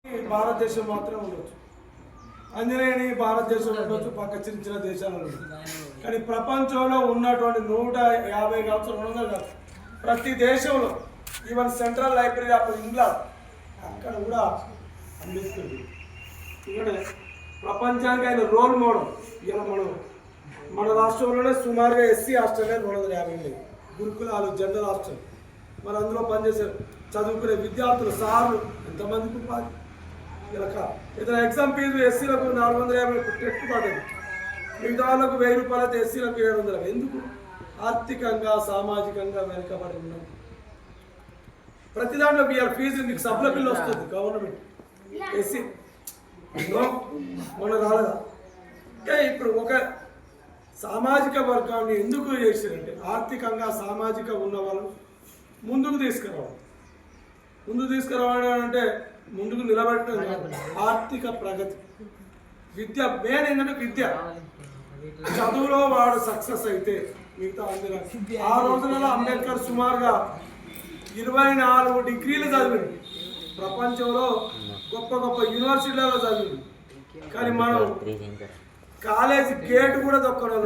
భారతదేశం మాత్రమే ఉండొచ్చు, ఆంజనేయుని భారతదేశంలో ఉండొచ్చు, పక్క చిన్న చిన్న దేశాలలో ఉండొచ్చు. కానీ ప్రపంచంలో ఉన్నటువంటి 150 కావచ్చు 200 కావచ్చు ప్రతి దేశంలో, even central library of England అక్కడ కూడా అంబేద్కర్ ఇక్కడ ప్రపంచానికి ఆయన రోల్ మోడల్. ఇలా మన రాష్ట్రంలోనే సుమారుగా ఎస్సీ హాస్టల్ 250 గురుకులాలు, జనరల్ హాస్టల్. మరి అందులో పనిచేసే చదువుకునే విద్యార్థులు, సార్లు ఎంతమందికి ఉపాధి. ఇలా ఏదైనా ఎగ్జామ్ ఫీజు ఎస్సీలకు 450 టెట్ పడ్డది, మిగతా వాళ్ళకు 1000 రూపాయలు అయితే ఎస్సీలకు 700. ఎందుకు? ఆర్థికంగా సామాజికంగా వెనుకబడి ఉన్నాం. ప్రతి దాంట్లో బిఆర్ ఫీజు మీకు సభ్యుల బిల్లు వస్తుంది గవర్నమెంట్ ఎస్సీ మొన్న రాలేదా? ఇప్పుడు ఒక సామాజిక వర్గాన్ని ఎందుకు చేశారంటే ఆర్థికంగా సామాజిక ఉన్న వాళ్ళు ముందుకు తీసుకురావడం అంటే ముందుకు నిలబెట్టడం కాదు, ఆర్థిక ప్రగతి. విద్య మెయిన్ ఏంటంటే విద్య. చదువులో వాడు సక్సెస్ అయితే మిగతా అందరూ. ఆ రోజులలో అంబేద్కర్ సుమారుగా 24 డిగ్రీలు చదివింది, ప్రపంచంలో గొప్ప గొప్ప యూనివర్సిటీలలో చదివింది. కానీ మనం కాలేజీ గేట్ కూడా దొక్కడం.